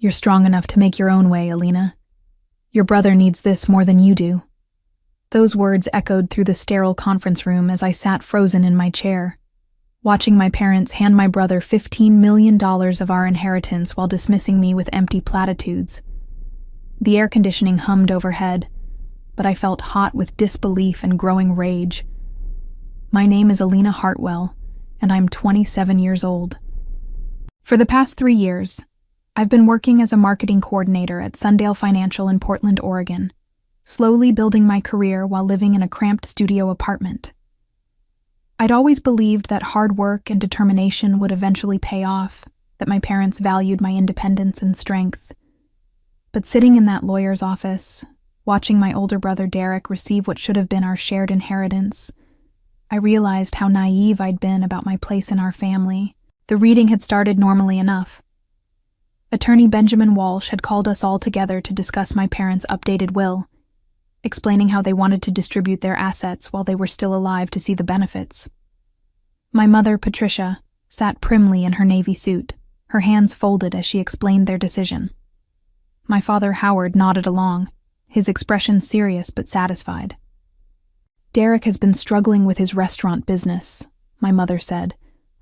You're strong enough to make your own way, Alina. Your brother needs this more than you do." Those words echoed through the sterile conference room as I sat frozen in my chair, watching my parents hand my brother $15 million of our inheritance while dismissing me with empty platitudes. The air conditioning hummed overhead, but I felt hot with disbelief and growing rage. My name is Alina Hartwell, and I'm 27 years old. For the past 3 years, I've been working as a marketing coordinator at Sundale Financial in Portland, Oregon, slowly building my career while living in a cramped studio apartment. I'd always believed that hard work and determination would eventually pay off, that my parents valued my independence and strength. But sitting in that lawyer's office, watching my older brother Derek receive what should have been our shared inheritance, I realized how naive I'd been about my place in our family. The reading had started normally enough. Attorney Benjamin Walsh had called us all together to discuss my parents' updated will, explaining how they wanted to distribute their assets while they were still alive to see the benefits. My mother, Patricia, sat primly in her navy suit, her hands folded as she explained their decision. My father, Howard, nodded along, his expression serious but satisfied. "Derek has been struggling with his restaurant business," my mother said,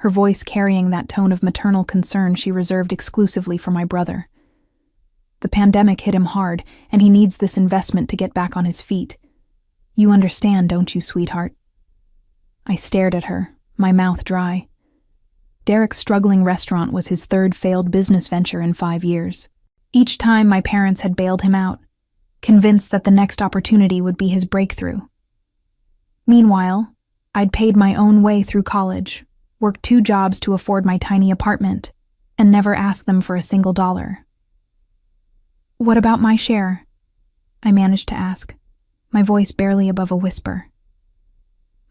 her voice carrying that tone of maternal concern she reserved exclusively for my brother. "The pandemic hit him hard, and he needs this investment to get back on his feet. You understand, don't you, sweetheart?" I stared at her, my mouth dry. Derek's struggling restaurant was his third failed business venture in 5 years. Each time my parents had bailed him out, convinced that the next opportunity would be his breakthrough. Meanwhile, I'd paid my own way through college, worked 2 jobs to afford my tiny apartment, and never asked them for a single dollar. "What about my share?" I managed to ask, my voice barely above a whisper.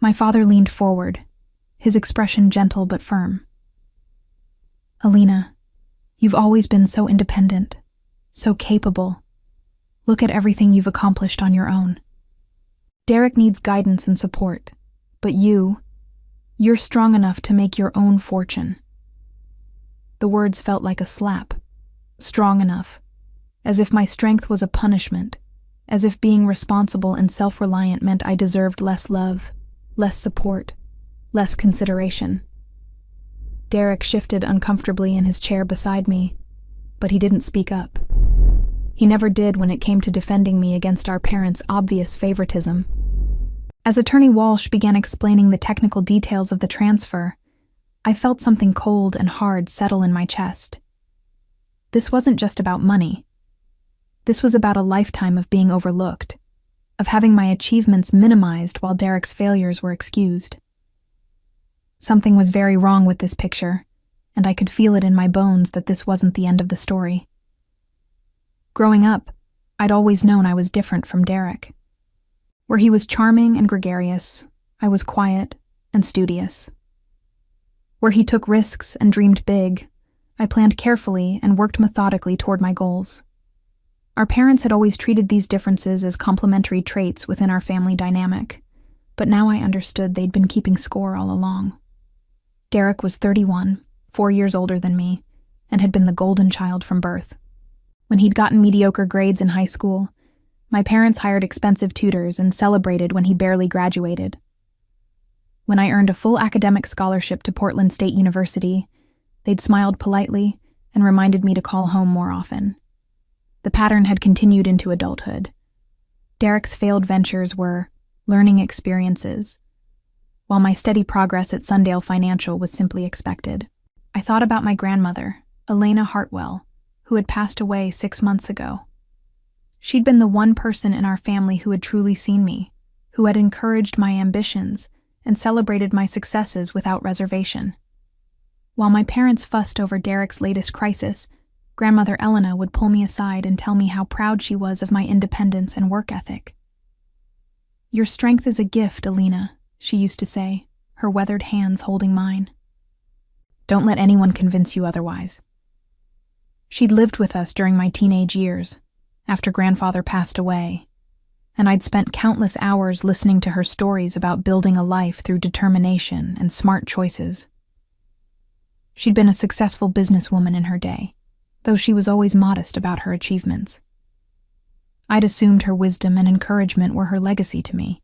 My father leaned forward, his expression gentle but firm. "Alina, you've always been so independent, so capable. Look at everything you've accomplished on your own. Derek needs guidance and support, but you're strong enough to make your own fortune." The words felt like a slap. Strong enough. As if my strength was a punishment. As if being responsible and self-reliant meant I deserved less love, less support, less consideration. Derek shifted uncomfortably in his chair beside me, but he didn't speak up. He never did when it came to defending me against our parents' obvious favoritism. As Attorney Walsh began explaining the technical details of the transfer, I felt something cold and hard settle in my chest. This wasn't just about money. This was about a lifetime of being overlooked, of having my achievements minimized while Derek's failures were excused. Something was very wrong with this picture, and I could feel it in my bones that this wasn't the end of the story. Growing up, I'd always known I was different from Derek. Where he was charming and gregarious, I was quiet and studious. Where he took risks and dreamed big, I planned carefully and worked methodically toward my goals. Our parents had always treated these differences as complementary traits within our family dynamic, but now I understood they'd been keeping score all along. Derek was 31, 4 years older than me, and had been the golden child from birth. When he'd gotten mediocre grades in high school, my parents hired expensive tutors and celebrated when he barely graduated. When I earned a full academic scholarship to Portland State University, they'd smiled politely and reminded me to call home more often. The pattern had continued into adulthood. Derek's failed ventures were learning experiences, while my steady progress at Sundale Financial was simply expected. I thought about my grandmother, Alina Hartwell, who had passed away 6 months ago. She'd been the one person in our family who had truly seen me, who had encouraged my ambitions and celebrated my successes without reservation. While my parents fussed over Derek's latest crisis, Grandmother Elena would pull me aside and tell me how proud she was of my independence and work ethic. "Your strength is a gift, Alina," she used to say, her weathered hands holding mine. "Don't let anyone convince you otherwise." She'd lived with us during my teenage years, after grandfather passed away, and I'd spent countless hours listening to her stories about building a life through determination and smart choices. She'd been a successful businesswoman in her day, though she was always modest about her achievements. I'd assumed her wisdom and encouragement were her legacy to me,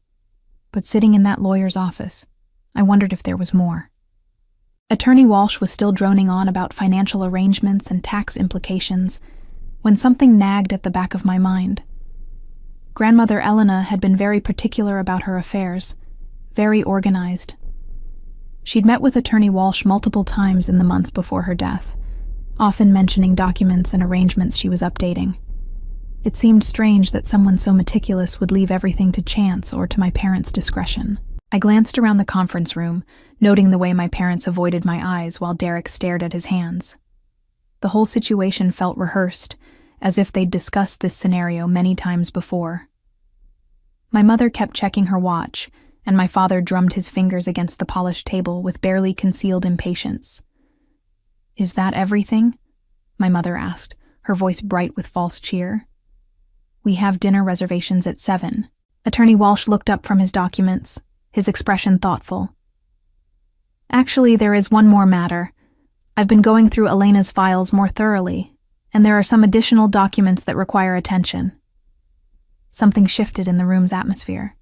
but sitting in that lawyer's office, I wondered if there was more. Attorney Walsh was still droning on about financial arrangements and tax implications when something nagged at the back of my mind. Grandmother Elena had been very particular about her affairs, very organized. She'd met with Attorney Walsh multiple times in the months before her death, often mentioning documents and arrangements she was updating. It seemed strange that someone so meticulous would leave everything to chance or to my parents' discretion. I glanced around the conference room, noting the way my parents avoided my eyes while Derek stared at his hands. The whole situation felt rehearsed, as if they'd discussed this scenario many times before. My mother kept checking her watch, and my father drummed his fingers against the polished table with barely concealed impatience. "Is that everything?" my mother asked, her voice bright with false cheer. "We have dinner reservations at 7. Attorney Walsh looked up from his documents, his expression thoughtful. "Actually, there is one more matter. I've been going through Elena's files more thoroughly, and there are some additional documents that require attention." Something shifted in the room's atmosphere.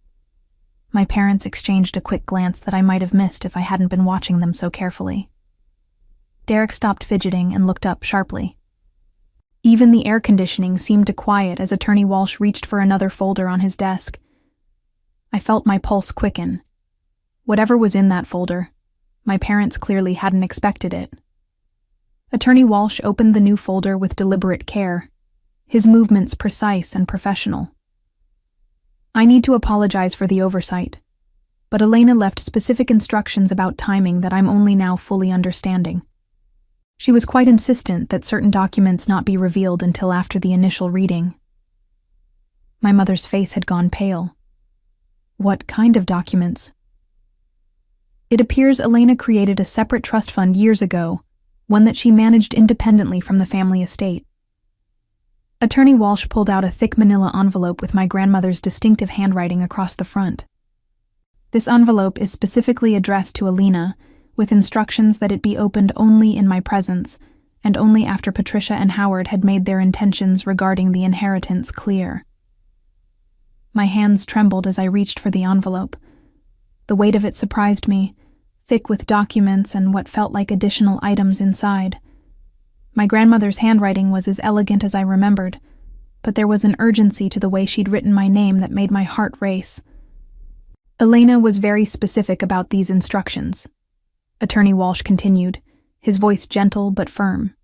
My parents exchanged a quick glance that I might have missed if I hadn't been watching them so carefully. Derek stopped fidgeting and looked up sharply. Even the air conditioning seemed to quiet as Attorney Walsh reached for another folder on his desk. I felt my pulse quicken. Whatever was in that folder, my parents clearly hadn't expected it. Attorney Walsh opened the new folder with deliberate care, his movements precise and professional. "I need to apologize for the oversight, but Elena left specific instructions about timing that I'm only now fully understanding. She was quite insistent that certain documents not be revealed until after the initial reading." My mother's face had gone pale. "What kind of documents?" "It appears Elena created a separate trust fund years ago, one that she managed independently from the family estate." Attorney Walsh pulled out a thick manila envelope with my grandmother's distinctive handwriting across the front. "This envelope is specifically addressed to Elena, with instructions that it be opened only in my presence, and only after Patricia and Howard had made their intentions regarding the inheritance clear." My hands trembled as I reached for the envelope. The weight of it surprised me, thick with documents and what felt like additional items inside. My grandmother's handwriting was as elegant as I remembered, but there was an urgency to the way she'd written my name that made my heart race. "Elena was very specific about these instructions," Attorney Walsh continued, his voice gentle but firm.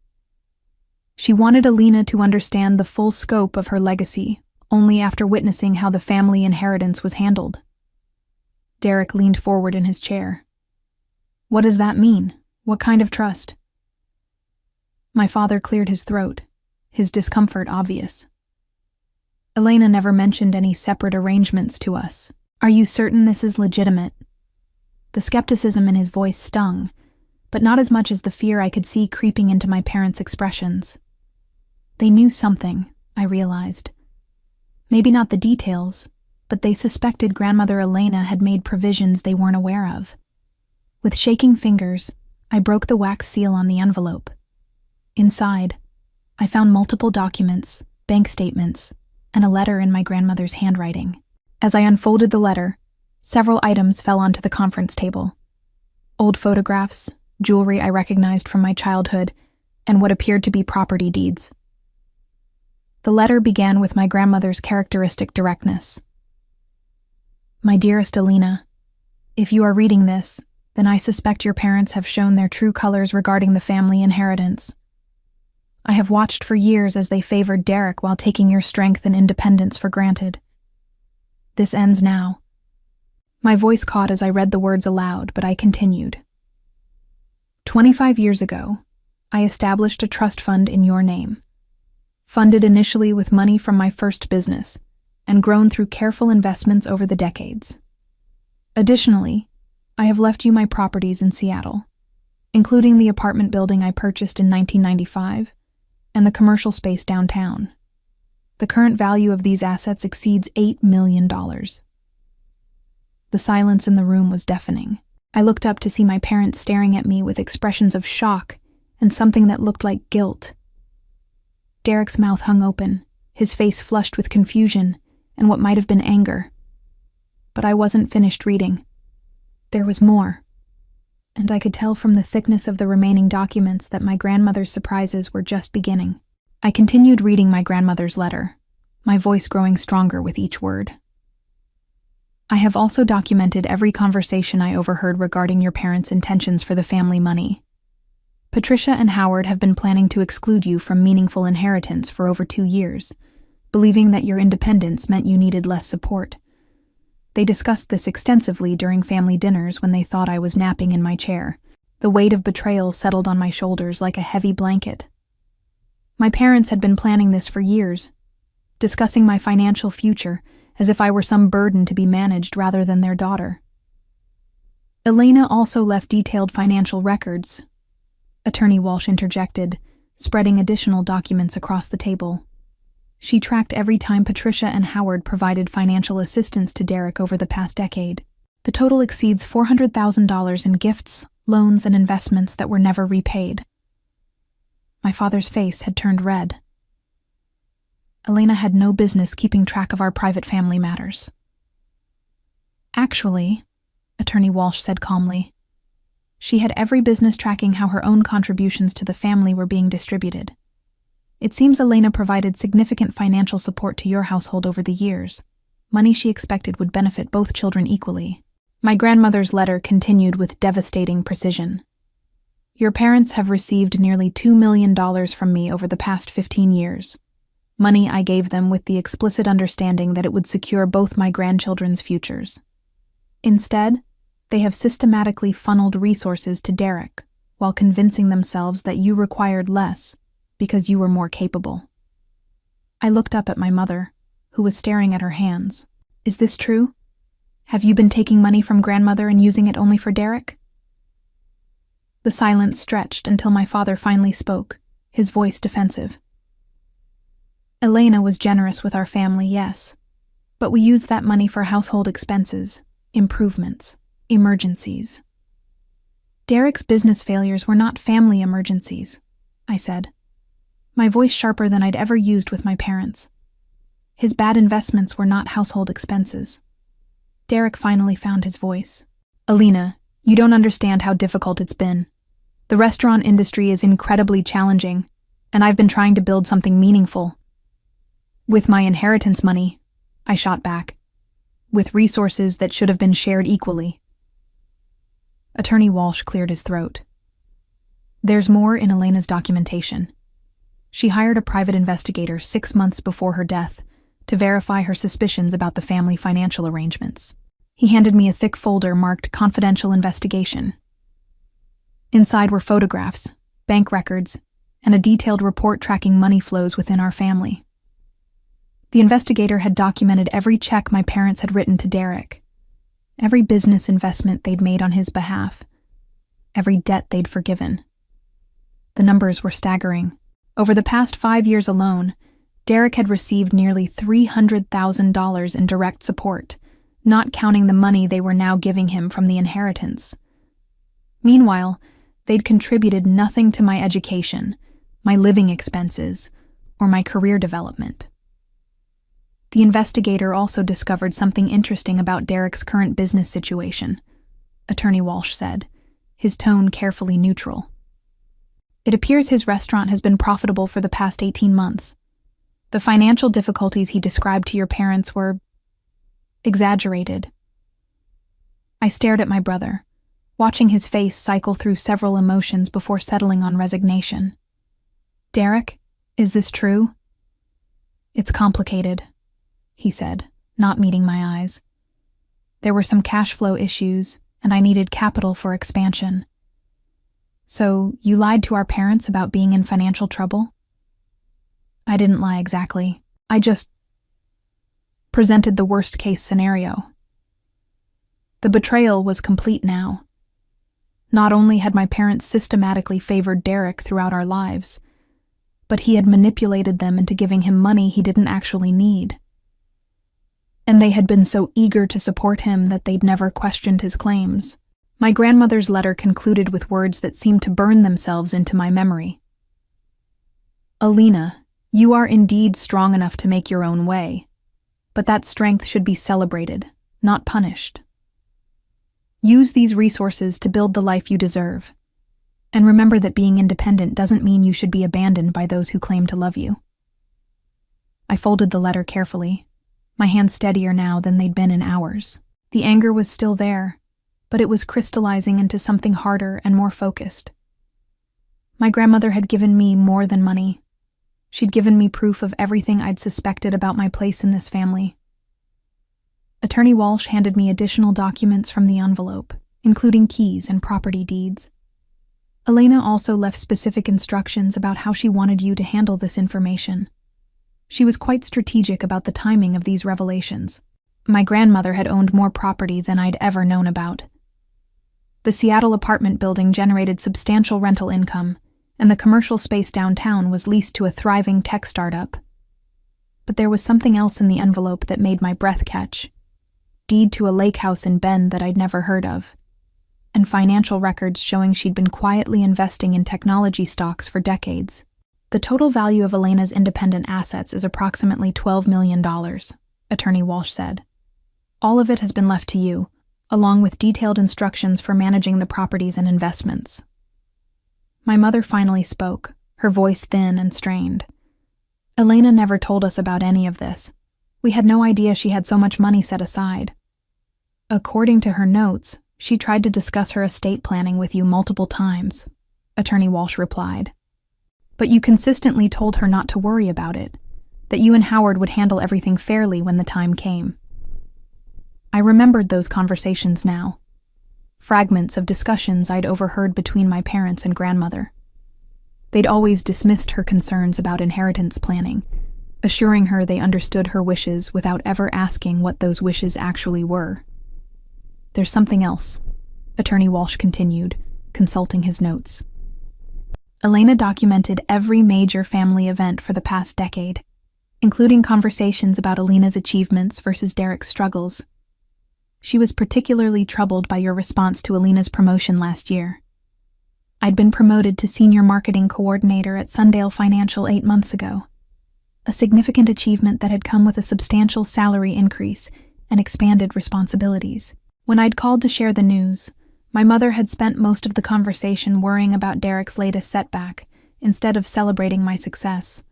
"She wanted Elena to understand the full scope of her legacy only after witnessing how the family inheritance was handled." Derek leaned forward in his chair. "What does that mean? What kind of trust?" My father cleared his throat, his discomfort obvious. "Elena never mentioned any separate arrangements to us. Are you certain this is legitimate?" The skepticism in his voice stung, but not as much as the fear I could see creeping into my parents' expressions. They knew something, I realized. Maybe not the details, but they suspected Grandmother Elena had made provisions they weren't aware of. With shaking fingers, I broke the wax seal on the envelope. Inside, I found multiple documents, bank statements, and a letter in my grandmother's handwriting. As I unfolded the letter, several items fell onto the conference table. Old photographs, jewelry I recognized from my childhood, and what appeared to be property deeds. The letter began with my grandmother's characteristic directness. "My dearest Elena, if you are reading this, then I suspect your parents have shown their true colors regarding the family inheritance. I have watched for years as they favored Derek while taking your strength and independence for granted. This ends now." My voice caught as I read the words aloud, but I continued. 25 years ago, I established a trust fund in your name, funded initially with money from my first business, and grown through careful investments over the decades. Additionally, I have left you my properties in Seattle, including the apartment building I purchased in 1995 and the commercial space downtown. The current value of these assets exceeds $8 million. The silence in the room was deafening. I looked up to see my parents staring at me with expressions of shock and something that looked like guilt. Derek's mouth hung open, his face flushed with confusion and what might have been anger. But I wasn't finished reading. There was more, and I could tell from the thickness of the remaining documents that my grandmother's surprises were just beginning. I continued reading my grandmother's letter, my voice growing stronger with each word. I have also documented every conversation I overheard regarding your parents' intentions for the family money. Patricia and Howard have been planning to exclude you from meaningful inheritance for over 2 years, believing that your independence meant you needed less support. They discussed this extensively during family dinners when they thought I was napping in my chair. The weight of betrayal settled on my shoulders like a heavy blanket. My parents had been planning this for years, discussing my financial future as if I were some burden to be managed rather than their daughter. Elena also left detailed financial records. Attorney Walsh interjected, spreading additional documents across the table. She tracked every time Patricia and Howard provided financial assistance to Derek over the past decade. The total exceeds $400,000 in gifts, loans, and investments that were never repaid. My father's face had turned red. Elena had no business keeping track of our private family matters. Actually, Attorney Walsh said calmly, she had every business tracking how her own contributions to the family were being distributed. It seems Elena provided significant financial support to your household over the years, money she expected would benefit both children equally. My grandmother's letter continued with devastating precision. Your parents have received nearly $2 million from me over the past 15 years. Money I gave them with the explicit understanding that it would secure both my grandchildren's futures. Instead, they have systematically funneled resources to Derek, while convincing themselves that you required less because you were more capable. I looked up at my mother, who was staring at her hands. Is this true? Have you been taking money from grandmother and using it only for Derek? The silence stretched until my father finally spoke, his voice defensive. Elena was generous with our family, yes, but we used that money for household expenses, improvements, emergencies. Derek's business failures were not family emergencies, I said, my voice sharper than I'd ever used with my parents. His bad investments were not household expenses. Derek finally found his voice. Elena, you don't understand how difficult it's been. The restaurant industry is incredibly challenging, and I've been trying to build something meaningful. With my inheritance money, I shot back, with resources that should have been shared equally. Attorney Walsh cleared his throat. There's more in Elena's documentation. She hired a private investigator 6 months before her death to verify her suspicions about the family financial arrangements. He handed me a thick folder marked Confidential Investigation. Inside were photographs, bank records, and a detailed report tracking money flows within our family. The investigator had documented every check my parents had written to Derek, every business investment they'd made on his behalf, every debt they'd forgiven. The numbers were staggering. Over the past 5 years alone, Derek had received nearly $300,000 in direct support, not counting the money they were now giving him from the inheritance. Meanwhile, they'd contributed nothing to my education, my living expenses, or my career development. The investigator also discovered something interesting about Derek's current business situation, Attorney Walsh said, his tone carefully neutral. It appears his restaurant has been profitable for the past 18 months. The financial difficulties he described to your parents were exaggerated. I stared at my brother, watching his face cycle through several emotions before settling on resignation. Derek, is this true? It's complicated, he said, not meeting my eyes. There were some cash flow issues, and I needed capital for expansion. So, you lied to our parents about being in financial trouble? I didn't lie exactly. I just presented the worst-case scenario. The betrayal was complete now. Not only had my parents systematically favored Derek throughout our lives, but he had manipulated them into giving him money he didn't actually need. And they had been so eager to support him that they'd never questioned his claims. My grandmother's letter concluded with words that seemed to burn themselves into my memory. Elena, You are indeed strong enough to make your own way, but that strength should be celebrated, not punished. Use these resources to build the life you deserve, and remember that being independent doesn't mean you should be abandoned by those who claim to love you. I folded the letter carefully, my hands steadier now than they'd been in hours. The anger was still there, but it was crystallizing into something harder and more focused. My grandmother had given me more than money. She'd given me proof of everything I'd suspected about my place in this family. Attorney Walsh handed me additional documents from the envelope, including keys and property deeds. Elena also left specific instructions about how she wanted you to handle this information. She was quite strategic about the timing of these revelations. My grandmother had owned more property than I'd ever known about. The Seattle apartment building generated substantial rental income, and the commercial space downtown was leased to a thriving tech startup. But there was something else in the envelope that made my breath catch. Deed to a lake house in Bend that I'd never heard of, and financial records showing she'd been quietly investing in technology stocks for decades. The total value of Elena's independent assets is approximately $12 million, Attorney Walsh said. All of it has been left to you, along with detailed instructions for managing the properties and investments. My mother finally spoke, her voice thin and strained. Elena never told us about any of this. We had no idea she had so much money set aside. According to her notes, she tried to discuss her estate planning with you multiple times, Attorney Walsh replied. But you consistently told her not to worry about it, that you and Howard would handle everything fairly when the time came. I remembered those conversations now, fragments of discussions I'd overheard between my parents and grandmother. They'd always dismissed her concerns about inheritance planning, assuring her they understood her wishes without ever asking what those wishes actually were. There's something else, Attorney Walsh continued, consulting his notes. Elena documented every major family event for the past decade, including conversations about Elena's achievements versus Derek's struggles. She was particularly troubled by your response to Elena's promotion last year. I'd been promoted to Senior Marketing Coordinator at Sundale Financial 8 months ago, a significant achievement that had come with a substantial salary increase and expanded responsibilities. When I'd called to share the news, my mother had spent most of the conversation worrying about Derek's latest setback, instead of celebrating my success.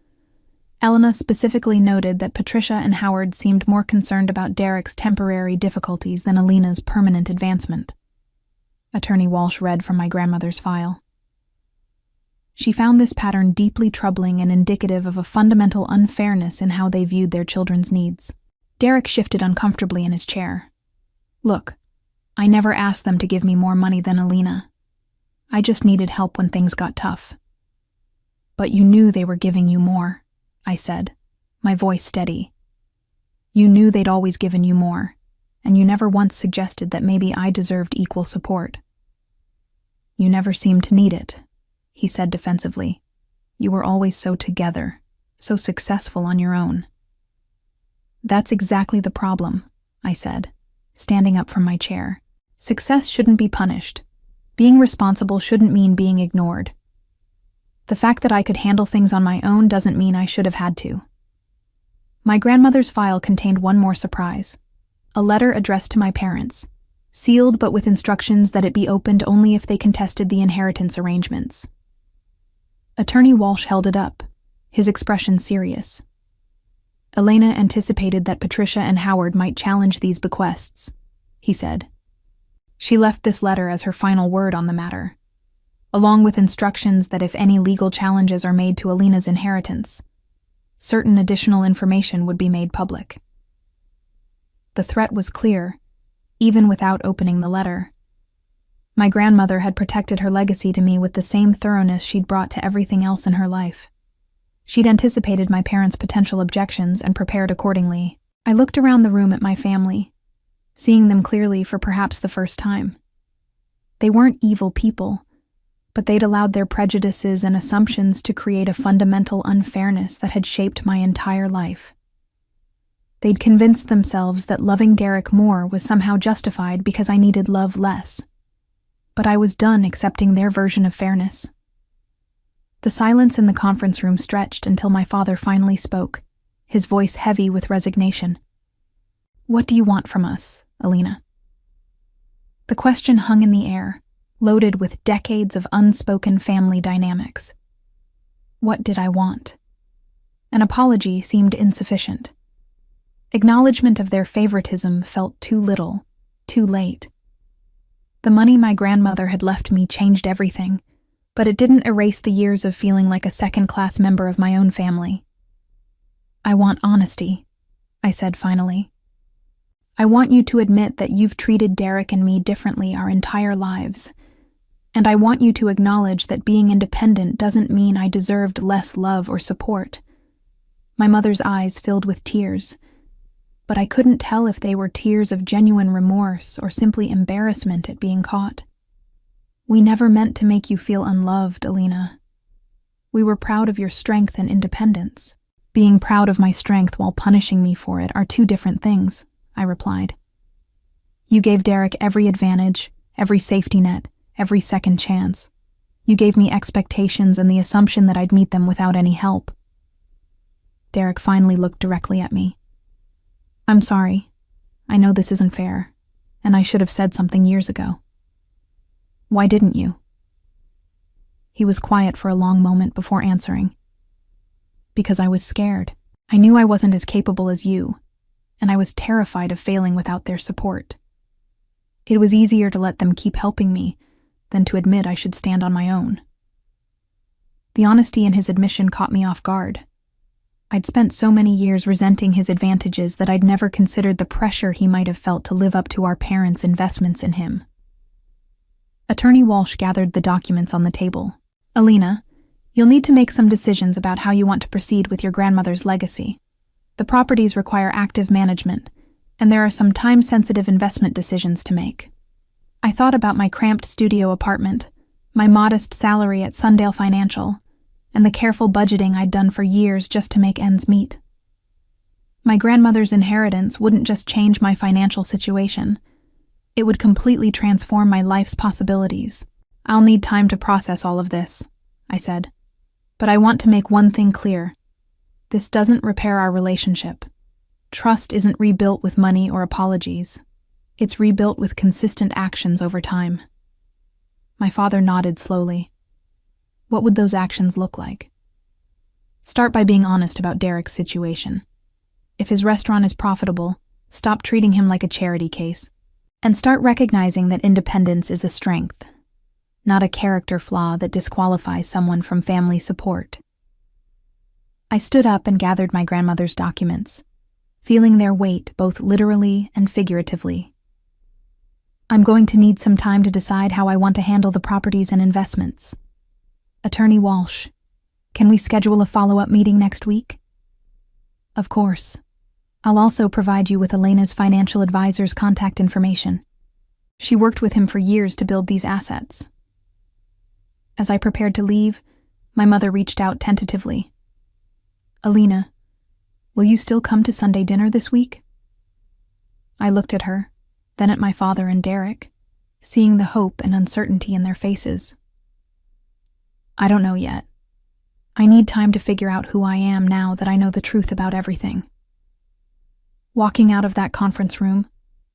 Elena specifically noted that Patricia and Howard seemed more concerned about Derek's temporary difficulties than Elena's permanent advancement. Attorney Walsh read from my grandmother's file. She found this pattern deeply troubling and indicative of a fundamental unfairness in how they viewed their children's needs. Derek shifted uncomfortably in his chair. Look, I never asked them to give me more money than Elena. I just needed help when things got tough. But you knew they were giving you more, I said, my voice steady. You knew they'd always given you more, and you never once suggested that maybe I deserved equal support. You never seemed to need it, he said defensively. You were always so together, so successful on your own. That's exactly the problem, I said, standing up from my chair. Success shouldn't be punished. Being responsible shouldn't mean being ignored. The fact that I could handle things on my own doesn't mean I should have had to. My grandmother's file contained one more surprise. A letter addressed to my parents, sealed but with instructions that it be opened only if they contested the inheritance arrangements. Attorney Walsh held it up, his expression serious. Elena anticipated that Patricia and Howard might challenge these bequests, he said. She left this letter as her final word on the matter, along with instructions that if any legal challenges are made to Elena's inheritance, certain additional information would be made public. The threat was clear, even without opening the letter. My grandmother had protected her legacy to me with the same thoroughness she'd brought to everything else in her life. She'd anticipated my parents' potential objections and prepared accordingly. I looked around the room at my family, seeing them clearly for perhaps the first time. They weren't evil people, but they'd allowed their prejudices and assumptions to create a fundamental unfairness that had shaped my entire life. They'd convinced themselves that loving Derek more was somehow justified because I needed love less. But I was done accepting their version of fairness. The silence in the conference room stretched until my father finally spoke, his voice heavy with resignation. "What do you want from us, Alina?" The question hung in the air, loaded with decades of unspoken family dynamics. What did I want? An apology seemed insufficient. Acknowledgement of their favoritism felt too little, too late. The money my grandmother had left me changed everything, but it didn't erase the years of feeling like a second-class member of my own family. "I want honesty," I said finally. "I want you to admit that you've treated Derek and me differently our entire lives. And I want you to acknowledge that being independent doesn't mean I deserved less love or support." My mother's eyes filled with tears, but I couldn't tell if they were tears of genuine remorse or simply embarrassment at being caught. "We never meant to make you feel unloved, Alina. We were proud of your strength and independence. Being proud of my strength while punishing me for it are two different things," I replied. "You gave Derek every advantage, every safety net, every second chance. You gave me expectations and the assumption that I'd meet them without any help." Derek finally looked directly at me. "I'm sorry. I know this isn't fair, and I should have said something years ago." "Why didn't you?" He was quiet for a long moment before answering. "Because I was scared. I knew I wasn't as capable as you, and I was terrified of failing without their support. It was easier to let them keep helping me than to admit I should stand on my own." The honesty in his admission caught me off guard. I'd spent so many years resenting his advantages that I'd never considered the pressure he might have felt to live up to our parents' investments in him. Attorney Walsh gathered the documents on the table. "Alina, you'll need to make some decisions about how you want to proceed with your grandmother's legacy. The properties require active management, and there are some time-sensitive investment decisions to make." I thought about my cramped studio apartment, my modest salary at Sundale Financial, and the careful budgeting I'd done for years just to make ends meet. My grandmother's inheritance wouldn't just change my financial situation. It would completely transform my life's possibilities. "I'll need time to process all of this," I said. "But I want to make one thing clear. This doesn't repair our relationship. Trust isn't rebuilt with money or apologies. It's rebuilt with consistent actions over time." My father nodded slowly. "What would those actions look like?" "Start by being honest about Derek's situation. If his restaurant is profitable, stop treating him like a charity case, and start recognizing that independence is a strength, not a character flaw that disqualifies someone from family support." I stood up and gathered my grandmother's documents, feeling their weight both literally and figuratively. "I'm going to need some time to decide how I want to handle the properties and investments. Attorney Walsh, can we schedule a follow-up meeting next week?" "Of course. I'll also provide you with Elena's financial advisor's contact information. She worked with him for years to build these assets." As I prepared to leave, my mother reached out tentatively. "Alina, will you still come to Sunday dinner this week?" I looked at her, then at my father and Derek, seeing the hope and uncertainty in their faces. "I don't know yet. I need time to figure out who I am now that I know the truth about everything." Walking out of that conference room,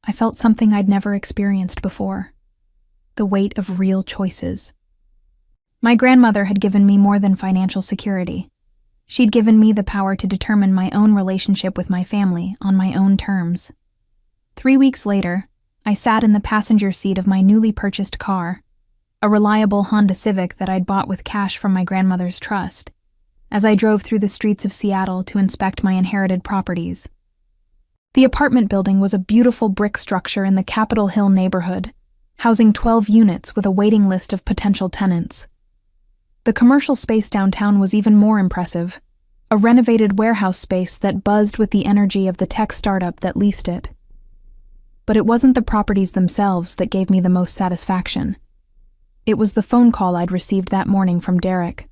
I felt something I'd never experienced before: the weight of real choices. My grandmother had given me more than financial security. She'd given me the power to determine my own relationship with my family on my own terms. 3 weeks later, I sat in the passenger seat of my newly purchased car, a reliable Honda Civic that I'd bought with cash from my grandmother's trust, as I drove through the streets of Seattle to inspect my inherited properties. The apartment building was a beautiful brick structure in the Capitol Hill neighborhood, housing 12 units with a waiting list of potential tenants. The commercial space downtown was even more impressive, a renovated warehouse space that buzzed with the energy of the tech startup that leased it. But it wasn't the properties themselves that gave me the most satisfaction. It was the phone call I'd received that morning from Derek.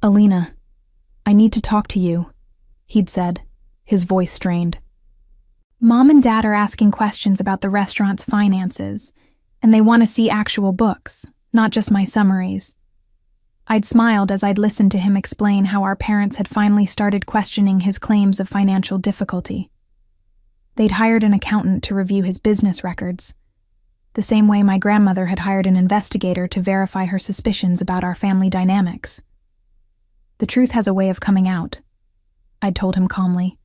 "Alina, I need to talk to you," he'd said, his voice strained. "Mom and Dad are asking questions about the restaurant's finances, and they want to see actual books, not just my summaries. I'd smiled as I'd listened to him explain how our parents had finally started questioning his claims of financial difficulty. They'd hired an accountant to review his business records, the same way my grandmother had hired an investigator to verify her suspicions about our family dynamics. The truth has a way of coming out, I'd told him calmly.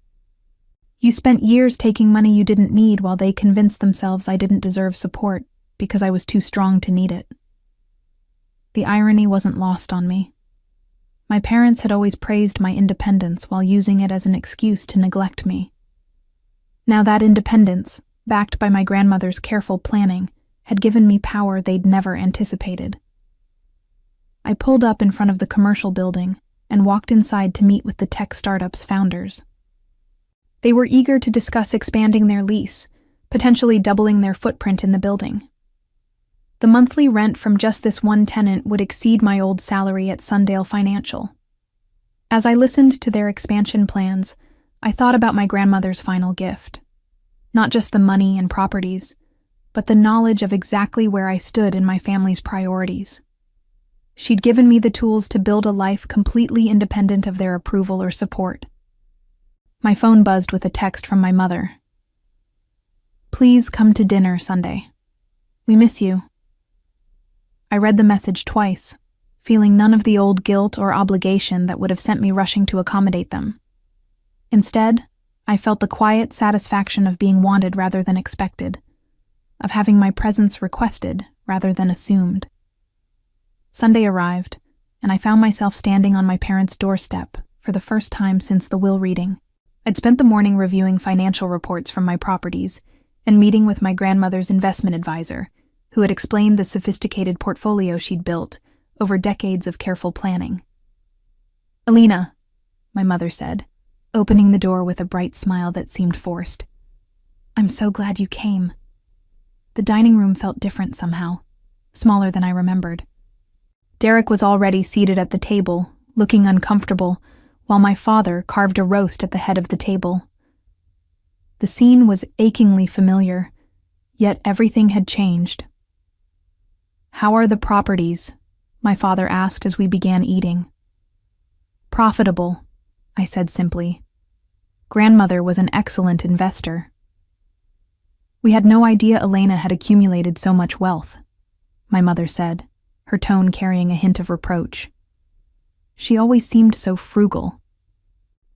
You spent years taking money you didn't need while they convinced themselves I didn't deserve support because I was too strong to need it. The irony wasn't lost on me. My parents had always praised my independence while using it as an excuse to neglect me. Now that independence, backed by my grandmother's careful planning, had given me power they'd never anticipated. I pulled up in front of the commercial building and walked inside to meet with the tech startup's founders. They were eager to discuss expanding their lease, potentially doubling their footprint in the building. The monthly rent from just this one tenant would exceed my old salary at Sundale Financial. As I listened to their expansion plans, I thought about my grandmother's final gift. Not just the money and properties, but the knowledge of exactly where I stood in my family's priorities. She'd given me the tools to build a life completely independent of their approval or support. My phone buzzed with a text from my mother. Please come to dinner Sunday. We miss you. I read the message twice, feeling none of the old guilt or obligation that would have sent me rushing to accommodate them. Instead, I felt the quiet satisfaction of being wanted rather than expected, of having my presence requested rather than assumed. Sunday arrived, and I found myself standing on my parents' doorstep for the first time since the will reading. I'd spent the morning reviewing financial reports from my properties and meeting with my grandmother's investment advisor, who had explained the sophisticated portfolio she'd built over decades of careful planning. "Alina," my mother said, opening the door with a bright smile that seemed forced. "I'm so glad you came." The dining room felt different somehow, smaller than I remembered. Derek was already seated at the table, looking uncomfortable, while my father carved a roast at the head of the table. The scene was achingly familiar, yet everything had changed. "How are the properties?" my father asked as we began eating. "Profitable," I said simply. Grandmother was an excellent investor. "We had no idea Elena had accumulated so much wealth," my mother said, her tone carrying a hint of reproach. "She always seemed so frugal."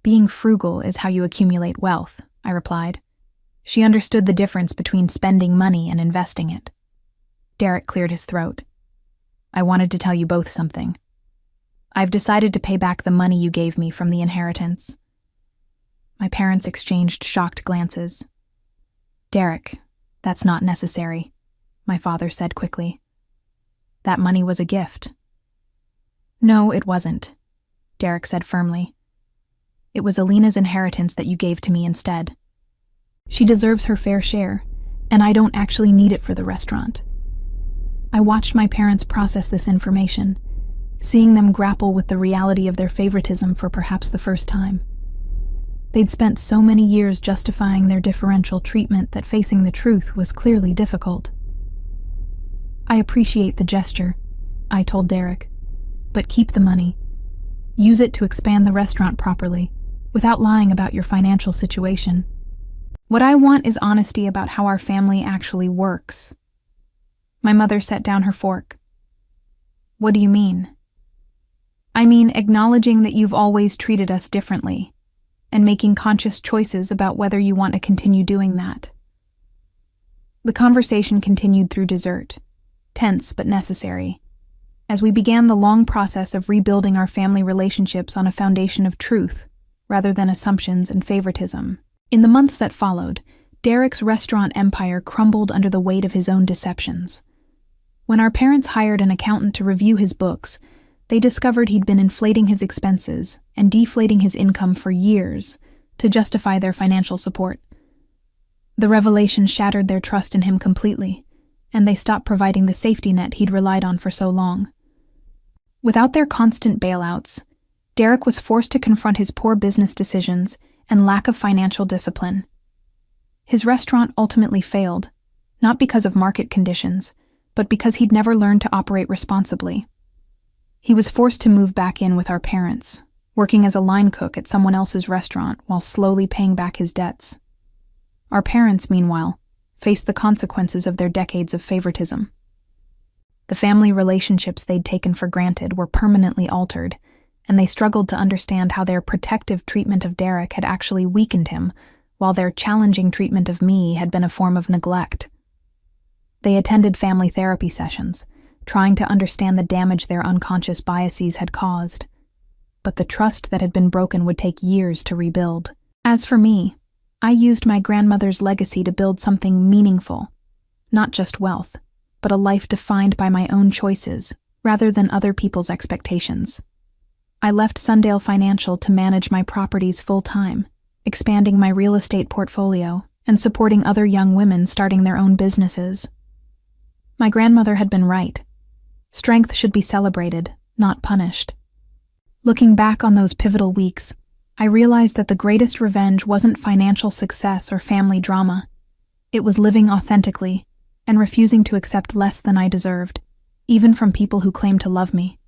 "Being frugal is how you accumulate wealth," I replied. She understood the difference between spending money and investing it. Derek cleared his throat. "I wanted to tell you both something. I've decided to pay back the money you gave me from the inheritance." My parents exchanged shocked glances. "Derek, that's not necessary," my father said quickly. "That money was a gift." "No, it wasn't," Derek said firmly. "It was Alina's inheritance that you gave to me instead. She deserves her fair share, and I don't actually need it for the restaurant." I watched my parents process this information, seeing them grapple with the reality of their favoritism for perhaps the first time. They'd spent so many years justifying their differential treatment that facing the truth was clearly difficult. "I appreciate the gesture," I told Derek, "but keep the money. Use it to expand the restaurant properly, without lying about your financial situation. What I want is honesty about how our family actually works." My mother set down her fork. "What do you mean?" "I mean acknowledging that you've always treated us differently, and making conscious choices about whether you want to continue doing that." The conversation continued through dessert, tense but necessary, as we began the long process of rebuilding our family relationships on a foundation of truth, rather than assumptions and favoritism. In the months that followed, Derek's restaurant empire crumbled under the weight of his own deceptions. When our parents hired an accountant to review his books, they discovered he'd been inflating his expenses and deflating his income for years to justify their financial support. The revelation shattered their trust in him completely, and they stopped providing the safety net he'd relied on for so long. Without their constant bailouts, Derek was forced to confront his poor business decisions and lack of financial discipline. His restaurant ultimately failed, not because of market conditions, but because he'd never learned to operate responsibly. He was forced to move back in with our parents, working as a line cook at someone else's restaurant while slowly paying back his debts. Our parents, meanwhile, faced the consequences of their decades of favoritism. The family relationships they'd taken for granted were permanently altered, and they struggled to understand how their protective treatment of Derek had actually weakened him, while their challenging treatment of me had been a form of neglect. They attended family therapy sessions, trying to understand the damage their unconscious biases had caused. But the trust that had been broken would take years to rebuild. As for me, I used my grandmother's legacy to build something meaningful, not just wealth, but a life defined by my own choices, rather than other people's expectations. I left Sundale Financial to manage my properties full-time, expanding my real estate portfolio and supporting other young women starting their own businesses. My grandmother had been right. Strength should be celebrated, not punished. Looking back on those pivotal weeks, I realized that the greatest revenge wasn't financial success or family drama. It was living authentically and refusing to accept less than I deserved, even from people who claimed to love me.